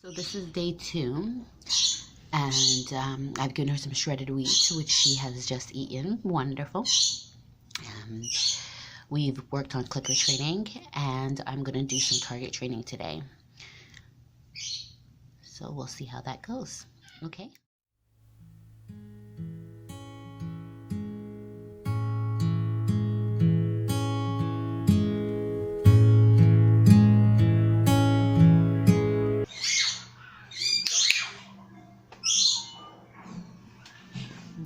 So this is day 2, and I've given her some shredded wheat, which she has just eaten. Wonderful. We've worked on clicker training, and I'm going to do some target training today. So we'll see how that goes. Okay.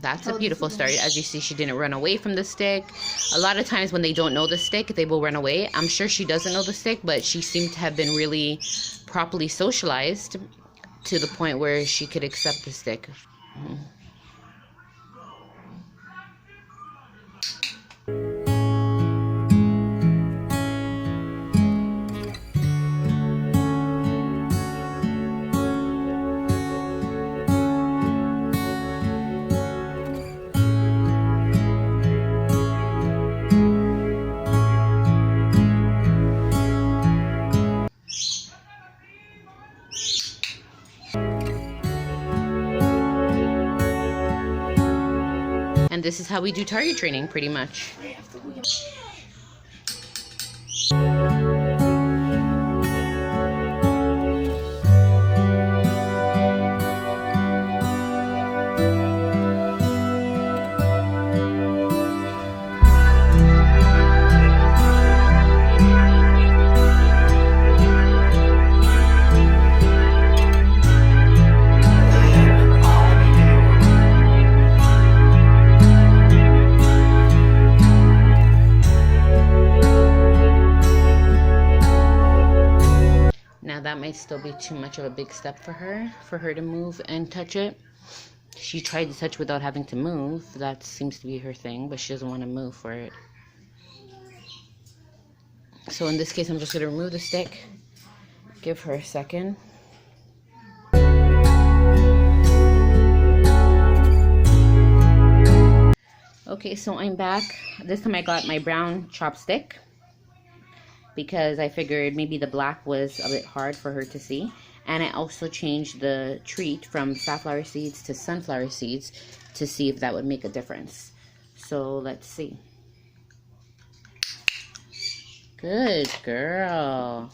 That's a beautiful start. As you see, she didn't run away from the stick. A lot of times when they don't know the stick, they will run away. I'm sure she doesn't know the stick, but she seemed to have been really properly socialized to the point where she could accept the stick. And this is how we do target training, pretty much. Now that might still be too much of a big step for her to move and touch it. She tried to touch without having to move. That seems to be her thing, but she doesn't want to move for it. So in this case, I'm just going to remove the stick. Give her a second. Okay, so I'm back. This time I got my brown chopstick, because I figured maybe the black was a bit hard for her to see. And I also changed the treat from safflower seeds to sunflower seeds to see if that would make a difference. So let's see. Good girl.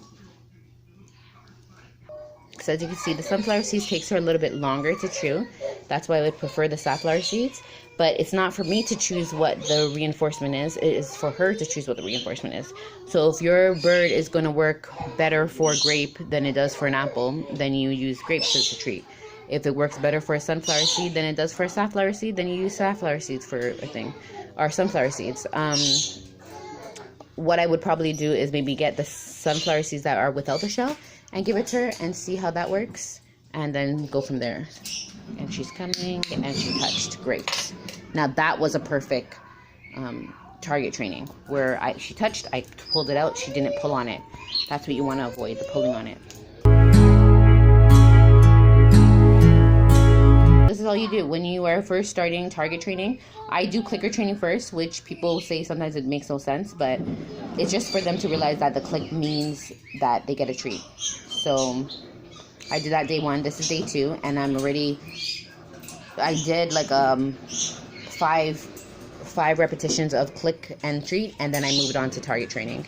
So as you can see, the sunflower seeds takes her a little bit longer to chew. That's why I would prefer the safflower seeds. But it's not for me to choose what the reinforcement is. It is for her to choose what the reinforcement is. So if your bird is going to work better for grape than it does for an apple, then you use grapes as a treat. If it works better for a sunflower seed than it does for a safflower seed, then you use safflower seeds for a thing, or sunflower seeds. What I would probably do is maybe get the sunflower seeds that are without the shell and give it to her and see how that works, and then go from there. And she's coming, and she touched. Great. Now that was a perfect target training, where she touched, I pulled it out, she didn't pull on it. That's what you want to avoid, the pulling on it. This is all you do when you are first starting target training. I do clicker training first, which people say sometimes it makes no sense, but it's just for them to realize that the click means that they get a treat. So I did that day 1. This is day 2, and I did like 5 repetitions of click and treat, and then I moved on to target training.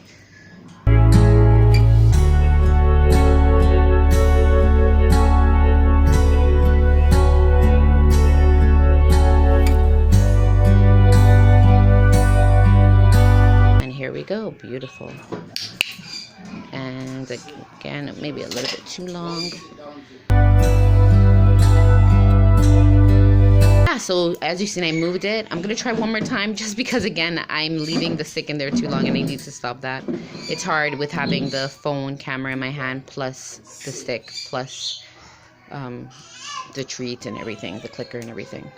And here we go, beautiful. And again, maybe a little bit too long. So as you've seen, I moved it. I'm gonna try one more time, just because again I'm leaving the stick in there too long and I need to stop that. It's hard with having the phone camera in my hand plus the stick plus the treat and everything, the clicker and everything.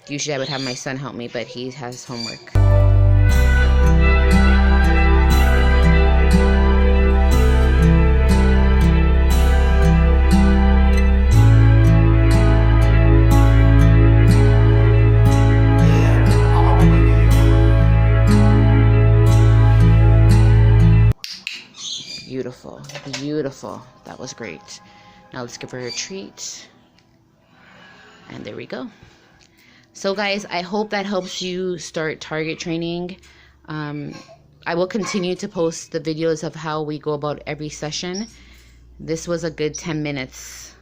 Usually I would have my son help me, but he has homework. Beautiful, beautiful. That was great. Now let's give her a treat. And there we go. So guys, I hope that helps you start target training. I will continue to post the videos of how we go about every session. This was a good 10 minutes,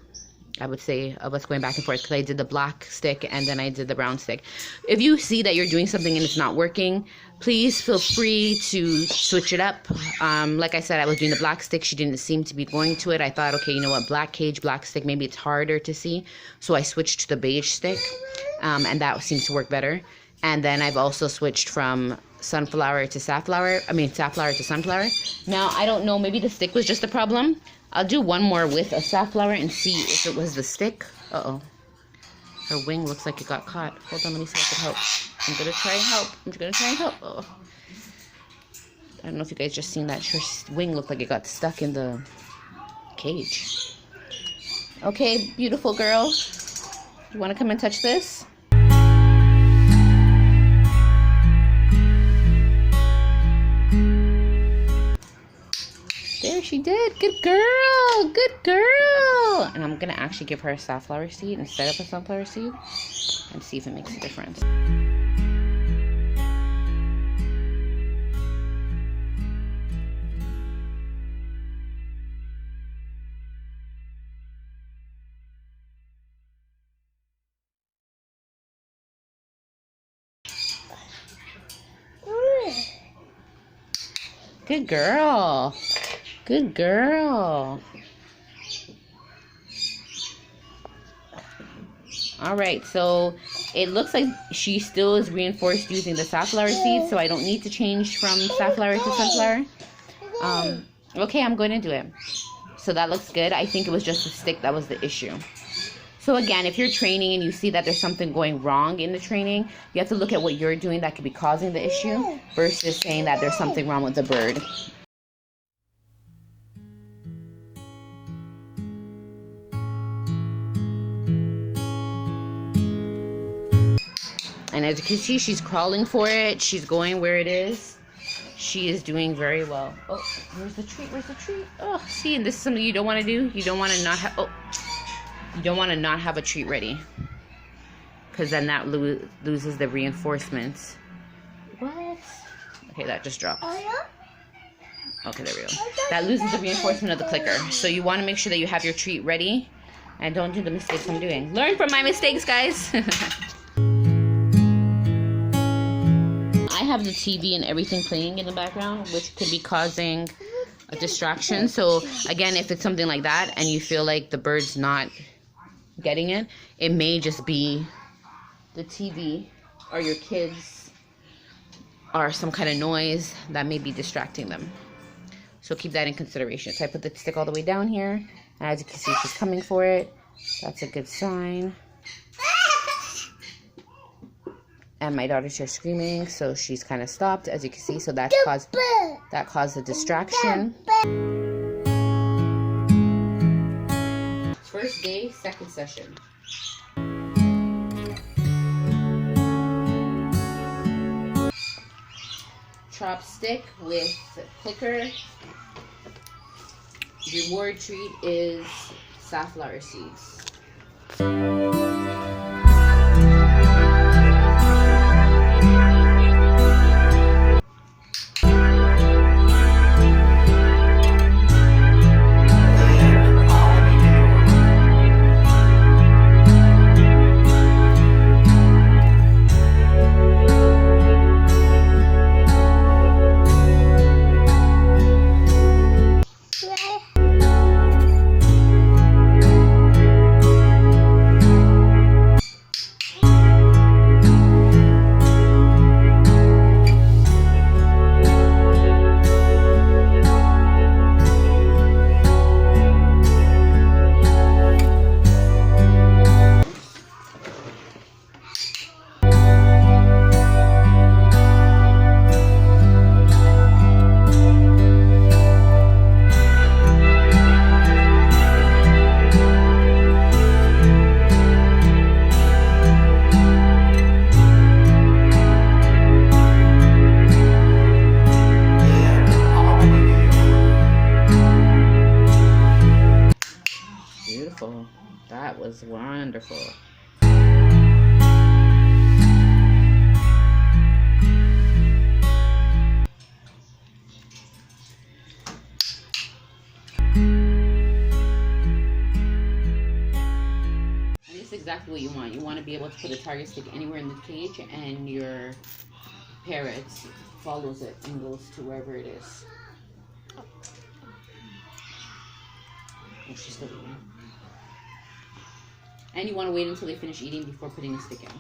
I would say, of us going back and forth, because I did the black stick and then I did the brown stick. If you see that you're doing something and it's not working, please feel free to switch it up. Like I said, I was doing the black stick. She didn't seem to be going to it. I thought, okay, you know what, black cage, black stick, maybe it's harder to see. So I switched to the beige stick, and that seems to work better. And then I've also switched from safflower to sunflower. Now, I don't know, maybe the stick was just a problem. I'll do one more with a safflower and see if it was the stick. Uh-oh. Her wing looks like it got caught. Hold on, let me see if I can help. I'm going to try and help. Oh. I don't know if you guys just seen that. Her wing looked like it got stuck in the cage. Okay, beautiful girl. You want to come and touch this? There, she did. Good girl. Good girl. And I'm going to actually give her a safflower seed instead of a sunflower seed and see if it makes a difference. Good girl. Good girl. All right, so it looks like she still is reinforced using the safflower seeds, so I don't need to change from safflower to sunflower. Okay, I'm going to do it. So that looks good. I think it was just the stick that was the issue. So again, if you're training and you see that there's something going wrong in the training, you have to look at what you're doing that could be causing the issue versus saying that there's something wrong with the bird. And as you can see, she's crawling for it. She's going where it is. She is doing very well. Oh, where's the treat? Where's the treat? Oh, see, and this is something you don't want to do. You don't want to not have... Oh, you don't want to not have a treat ready. Because then that loses the reinforcements. What? Okay, that just dropped. Okay, there we go. That loses the reinforcement of the clicker. So you want to make sure that you have your treat ready. And don't do the mistakes I'm doing. Learn from my mistakes, guys. I have the TV and everything playing in the background, which could be causing a distraction. So again, if it's something like that and you feel like the bird's not getting it, it may just be the TV or your kids or some kind of noise that may be distracting them. So keep that in consideration. So I put the stick all the way down here, and as you can see, she's coming for it. That's a good sign. And my daughter's here screaming, so she's kind of stopped, as you can see. So that caused a distraction. First day, second session. Chopstick with clicker. Reward treat is safflower seeds. Beautiful. That was wonderful. Exactly what you want. You want to be able to put a target stick anywhere in the cage, and your parrot follows it and goes to wherever it is. Oh, she's still eating. And you want to wait until they finish eating before putting a stick in.